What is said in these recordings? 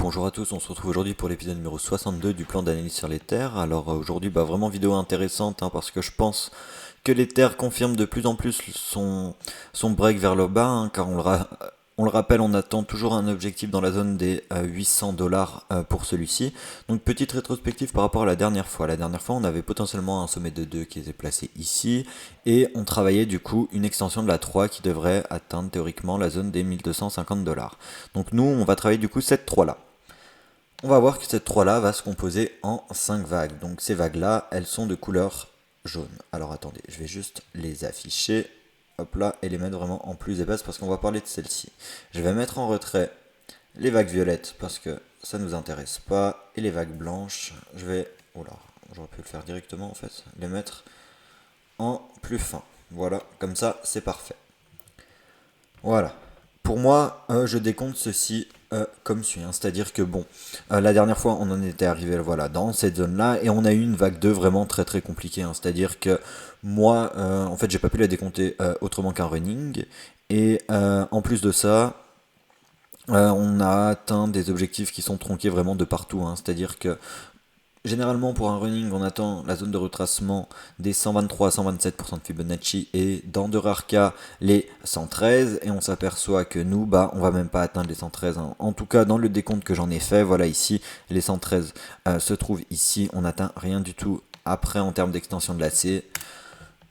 Bonjour à tous, on se retrouve aujourd'hui pour l'épisode numéro 62 du plan d'analyse sur les terres. Alors aujourd'hui, vraiment vidéo intéressante parce que je pense que les terres confirment de plus en plus son break vers le bas, car on le rappelle, on attend toujours un objectif dans la zone des 800 dollars pour celui-ci. Donc petite rétrospective par rapport à la dernière fois. La dernière fois, on avait potentiellement un sommet de 2 qui était placé ici, et on travaillait du coup une extension de la 3 qui devrait atteindre théoriquement la zone des 1250 dollars. Donc nous, on va travailler du coup cette 3 là. On va voir que cette 3 là va se composer en 5 vagues. Donc ces vagues là, elles sont de couleur jaune. Alors attendez, je vais juste les afficher, hop là, et les mettre vraiment en plus épaisse parce qu'on va parler de celle-ci. Je vais mettre en retrait les vagues violettes parce que ça ne nous intéresse pas, et les vagues blanches, je vais, oula, j'aurais pu le faire directement en fait, les mettre en plus fin. Voilà, comme ça c'est parfait. Voilà. Pour moi, je décompte ceci comme suit. C'est-à-dire que bon, la dernière fois, on en était arrivé voilà, dans cette zone-là, et on a eu une vague 2 vraiment très très compliquée. C'est-à-dire que moi, en fait, j'ai pas pu la décompter autrement qu'un running. Et en plus de ça, on a atteint des objectifs qui sont tronqués vraiment de partout. C'est-à-dire que généralement, pour un running, on attend la zone de retracement des 123 à 127% de Fibonacci, et dans de rares cas, les 113, et on s'aperçoit que nous, on va même pas atteindre les 113. En tout cas, dans le décompte que j'en ai fait, voilà ici, les 113 se trouvent ici, on n'atteint rien du tout. Après, en termes d'extension de la C,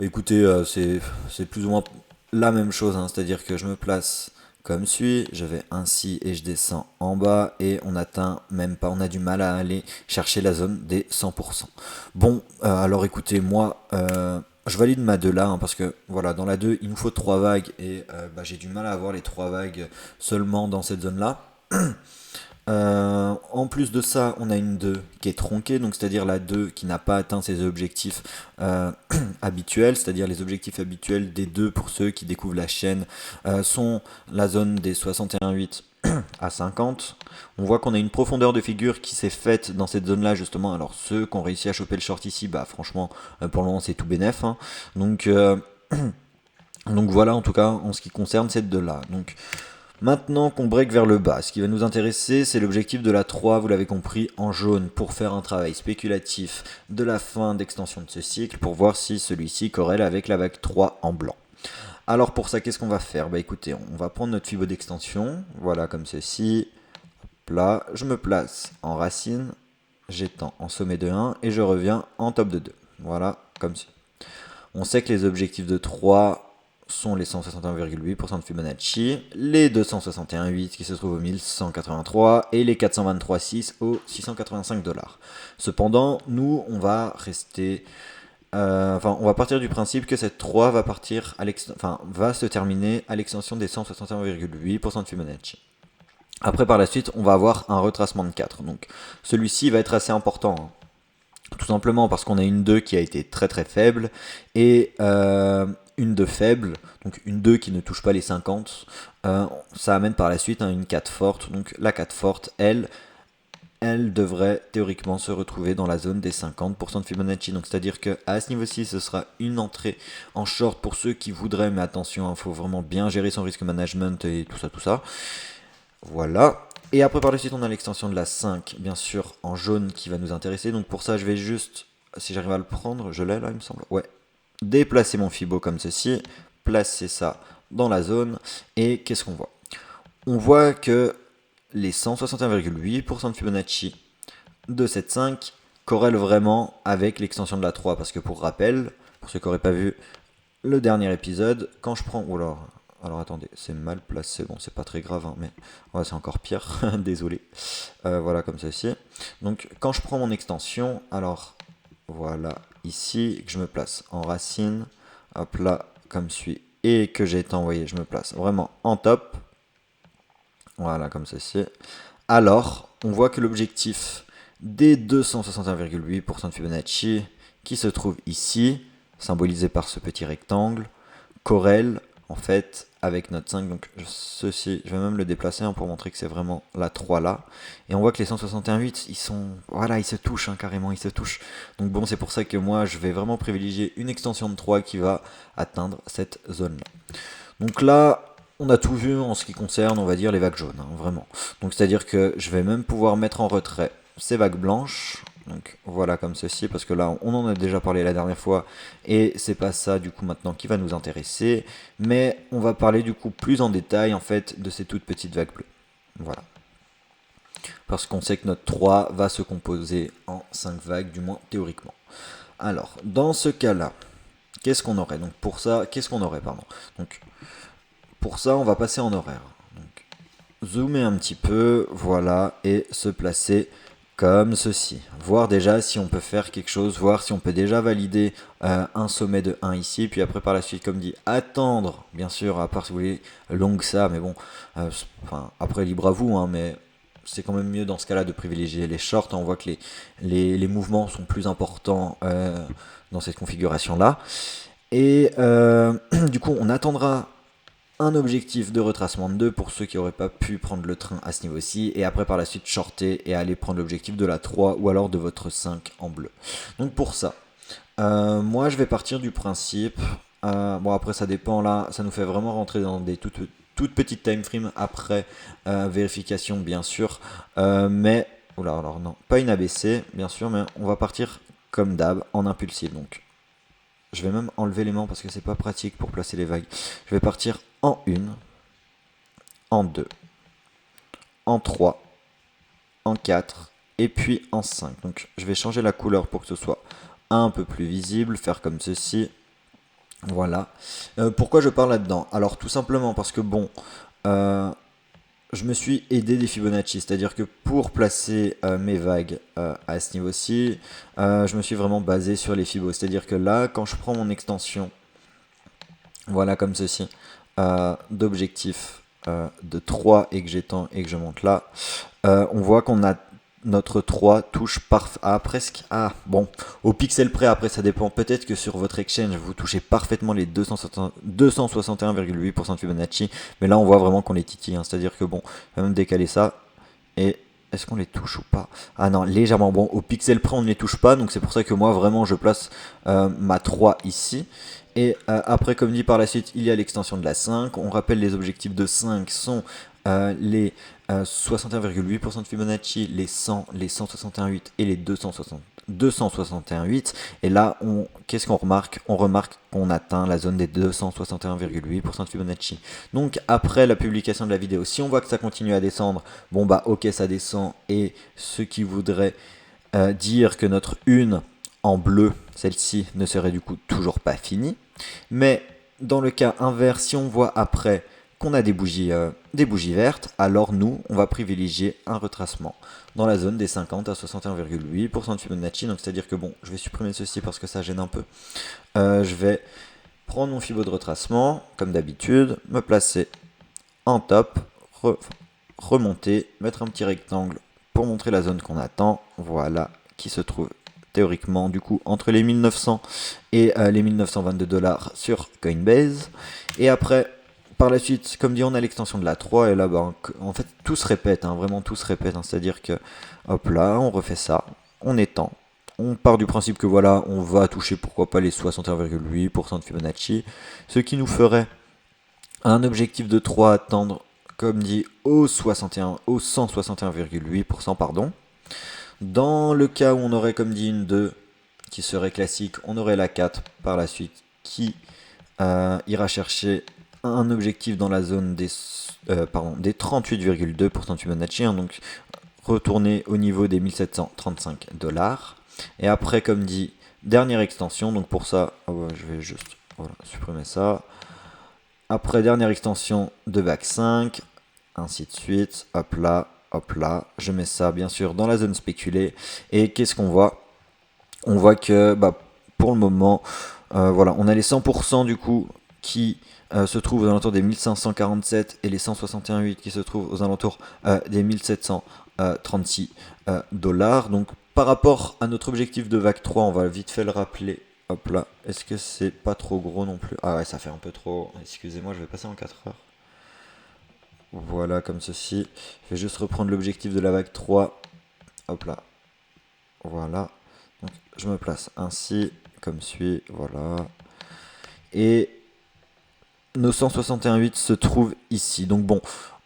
écoutez, c'est plus ou moins la même chose, c'est-à-dire que je me place comme suit, je vais ainsi et je descends en bas, et on atteint même pas, on a du mal à aller chercher la zone des 100%. Bon, alors écoutez, moi, je valide ma 2 là, parce que voilà, dans la 2, il nous faut 3 vagues, et j'ai du mal à avoir les 3 vagues seulement dans cette zone là. En plus de ça, on a une 2 qui est tronquée, donc c'est-à-dire la 2 qui n'a pas atteint ses objectifs habituels, c'est-à-dire les objectifs habituels des 2 pour ceux qui découvrent la chaîne sont la zone des 61,8 à 50. On voit qu'on a une profondeur de figure qui s'est faite dans cette zone-là justement. Alors ceux qui ont réussi à choper le short ici, franchement, pour le moment c'est tout bénef. Donc, donc voilà, en tout cas en ce qui concerne cette 2-là. Donc maintenant qu'on break vers le bas, ce qui va nous intéresser, c'est l'objectif de la 3, vous l'avez compris, en jaune, pour faire un travail spéculatif de la fin d'extension de ce cycle, pour voir si celui-ci corrèle avec la vague 3 en blanc. Alors pour ça, qu'est-ce qu'on va faire? Écoutez, on va prendre notre Fibo d'extension, voilà comme ceci. Là, je me place en racine, j'étends en sommet de 1, et je reviens en top de 2. Voilà, comme ça. On sait que les objectifs de 3 sont les 161,8% de Fibonacci, les 261,8 qui se trouvent au 1183, et les 423,6 au 685 dollars. Cependant, nous, on va rester... on va partir du principe que cette 3 va va se terminer à l'extension des 161,8% de Fibonacci. Après, par la suite, on va avoir un retracement de 4. Donc, celui-ci va être assez important. Tout simplement parce qu'on a une 2 qui a été très très faible, et une 2 faible, donc une 2 qui ne touche pas les 50, ça amène par la suite une 4 forte. Donc la 4 forte, elle devrait théoriquement se retrouver dans la zone des 50% de Fibonacci. Donc c'est-à-dire qu'à ce niveau-ci, ce sera une entrée en short pour ceux qui voudraient, mais attention, il faut vraiment bien gérer son risque management et tout ça, tout ça. Voilà. Et après, par la suite, on a l'extension de la 5, bien sûr, en jaune, qui va nous intéresser. Donc pour ça, je vais juste, si j'arrive à le prendre, je l'ai là, il me semble. Ouais. Déplacer mon Fibo comme ceci, placer ça dans la zone, et qu'est-ce qu'on voit? On voit que les 161,8% de Fibonacci de cette 5 corrèlent vraiment avec l'extension de la 3, parce que pour rappel, pour ceux qui n'auraient pas vu le dernier épisode, quand je prends... Alors attendez, c'est mal placé, bon c'est pas très grave, mais ouais, c'est encore pire, désolé. Voilà, comme ceci. Donc quand je prends mon extension, alors voilà, ici, que je me place en racine, hop là, comme suit, et que j'ai été envoyé, je me place vraiment en top. Voilà, comme ceci. Alors, on voit que l'objectif des 261,8% de Fibonacci, qui se trouve ici, symbolisé par ce petit rectangle, corrèle en fait avec notre 5. Donc ceci, je vais même le déplacer pour montrer que c'est vraiment la 3 là. Et on voit que les 161,8, ils sont, voilà, ils se touchent carrément, ils se touchent. Donc bon, c'est pour ça que moi, je vais vraiment privilégier une extension de 3 qui va atteindre cette zone là. Donc là, on a tout vu en ce qui concerne, on va dire, les vagues jaunes, hein, vraiment. Donc c'est-à-dire que je vais même pouvoir mettre en retrait ces vagues blanches. Donc voilà comme ceci, parce que là on en a déjà parlé la dernière fois, et c'est pas ça du coup maintenant qui va nous intéresser, mais on va parler du coup plus en détail en fait de ces toutes petites vagues bleues. Voilà. Parce qu'on sait que notre 3 va se composer en 5 vagues, du moins théoriquement. Alors, dans ce cas-là, qu'est-ce qu'on aurait? Donc pour ça, qu'est-ce qu'on aurait, pardon. Donc pour ça, on va passer en horaire. Donc, zoomer un petit peu, voilà, et se placer comme ceci. Voir déjà si on peut faire quelque chose, voir si on peut déjà valider un sommet de 1 ici, puis après par la suite, comme dit, attendre, bien sûr, à part si vous voulez long ça, mais bon, enfin, après libre à vous, hein, mais c'est quand même mieux dans ce cas-là de privilégier les shorts. On voit que les mouvements sont plus importants dans cette configuration-là. Et du coup, on attendra un objectif de retracement de 2 pour ceux qui n'auraient pas pu prendre le train à ce niveau-ci, et après par la suite shorter et aller prendre l'objectif de la 3 ou alors de votre 5 en bleu. Donc pour ça, moi je vais partir du principe, bon après ça dépend là, ça nous fait vraiment rentrer dans des toutes petites time frames après vérification bien sûr, mais, oula alors non, pas une ABC bien sûr, mais on va partir comme d'hab en impulsif. Donc je vais même enlever l'aimant parce que c'est pas pratique pour placer les vagues. Je vais partir en 1, en 2, en 3, en 4 et puis en 5. Donc je vais changer la couleur pour que ce soit un peu plus visible, faire comme ceci. Voilà. Pourquoi je parle là-dedans? Alors tout simplement parce que bon, je me suis aidé des Fibonacci, c'est-à-dire que pour placer mes vagues à ce niveau-ci, je me suis vraiment basé sur les Fibos. C'est-à-dire que là, quand je prends mon extension, voilà comme ceci, d'objectif de 3 et que j'étends et que je monte là, on voit qu'on a notre 3 touche presque, bon, au pixel près. Après ça dépend, peut-être que sur votre exchange vous touchez parfaitement les 261,8% de Fibonacci, mais là on voit vraiment qu'on les titille, hein. C'est-à-dire que bon, on va même décaler ça, et est-ce qu'on les touche ou pas? Ah non, légèrement. Bon, au pixel près on ne les touche pas, donc c'est pour ça que moi vraiment je place ma 3 ici. Et après, comme dit par la suite, il y a l'extension de la 5. On rappelle, les objectifs de 5 sont les 61,8% de Fibonacci, les 100, les 161,8 et les 261,8. Et là, qu'est-ce qu'on remarque? On remarque qu'on atteint la zone des 261,8% de Fibonacci. Donc après la publication de la vidéo, si on voit que ça continue à descendre, bon bah ok, ça descend, et ce qui voudrait dire que notre une en bleu, celle-ci, ne serait du coup toujours pas finie. Mais dans le cas inverse, si on voit après qu'on a des bougies vertes, alors nous, on va privilégier un retracement dans la zone des 50 à 61,8% de Fibonacci. Donc c'est-à-dire que bon, je vais supprimer ceci parce que ça gêne un peu. Je vais prendre mon Fibo de retracement, comme d'habitude, me placer en top, remonter, mettre un petit rectangle pour montrer la zone qu'on attend, voilà, qui se trouve théoriquement du coup entre les 1900 et les 1922 dollars sur Coinbase. Et après, par la suite, comme dit, on a l'extension de la 3, et là, bah, en fait, tout se répète, hein, vraiment tout se répète, hein, c'est-à-dire que, hop là, on refait ça, on étend, on part du principe que voilà, on va toucher pourquoi pas les 61,8% de Fibonacci, ce qui nous ferait un objectif de 3 à tendre, comme dit, au 161,8%, pardon. Dans le cas où on aurait, comme dit, une 2 qui serait classique, on aurait la 4 par la suite qui ira chercher un objectif dans la zone des 38,2% de Fibonacci, hein, donc retourner au niveau des 1735 dollars. Et après, comme dit, dernière extension, donc pour ça, je vais juste supprimer ça. Après, dernière extension de vague 5, ainsi de suite, hop là, je mets ça bien sûr dans la zone spéculée, et qu'est-ce qu'on voit? On voit que pour le moment, voilà, on a les 100% du coup qui se trouvent aux alentours des 1547 et les 161,8 qui se trouvent aux alentours des 1736 dollars. Donc par rapport à notre objectif de vague 3, on va vite fait le rappeler. Hop là, est-ce que c'est pas trop gros non plus? Ah ouais, ça fait un peu trop. Excusez-moi, je vais passer en 4 heures. Voilà, comme ceci. Je vais juste reprendre l'objectif de la vague 3. Hop là. Voilà. Donc, je me place ainsi, comme suit. Voilà. Et nos 161,8 se trouvent ici. Donc bon,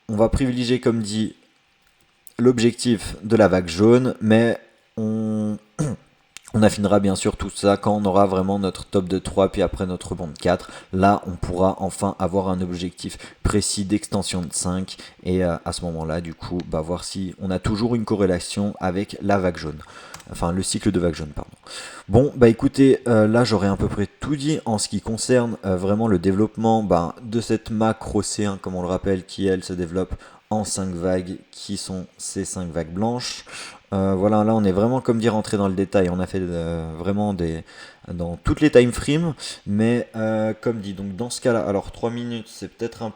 on va privilégier comme dit l'objectif de la vague jaune, mais on affinera bien sûr tout ça quand on aura vraiment notre top de 3 puis après notre rebond de 4. Là, on pourra enfin avoir un objectif précis d'extension de 5 et à ce moment-là, du coup, voir si on a toujours une corrélation avec la vague jaune. Enfin, le cycle de vague jaune, pardon. Bon, écoutez, là, j'aurais à peu près tout dit en ce qui concerne vraiment le développement de cette macro C1, comme on le rappelle, qui, elle, se développe en 5 vagues, qui sont ces 5 vagues blanches. Voilà, là on est vraiment comme dire rentré dans le détail, on a fait vraiment dans toutes les time frames, mais comme dit, donc dans ce cas-là, alors 3 minutes c'est peut-être un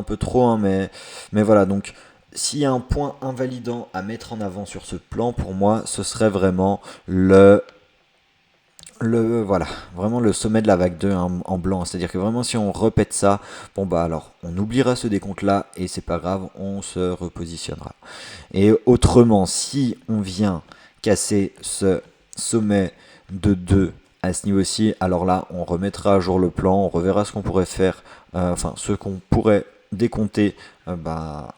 peu trop, hein, mais voilà, donc s'il y a un point invalidant à mettre en avant sur ce plan, pour moi, ce serait vraiment voilà, vraiment le sommet de la vague 2 en blanc. C'est-à-dire que vraiment si on répète ça, alors on oubliera ce décompte là et c'est pas grave, on se repositionnera. Et autrement, si on vient casser ce sommet de 2 à ce niveau-ci, alors là on remettra à jour le plan, on reverra ce qu'on pourrait faire, enfin ce qu'on pourrait décompter là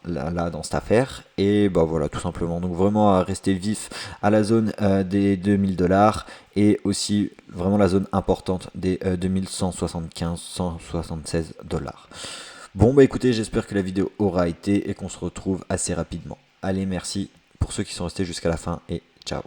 dans cette affaire, et voilà, tout simplement. Donc vraiment à rester vif à la zone des 2000$ et aussi vraiment la zone importante des 2175-176$. Bon écoutez, j'espère que la vidéo aura été et qu'on se retrouve assez rapidement. Allez, merci pour ceux qui sont restés jusqu'à la fin et ciao.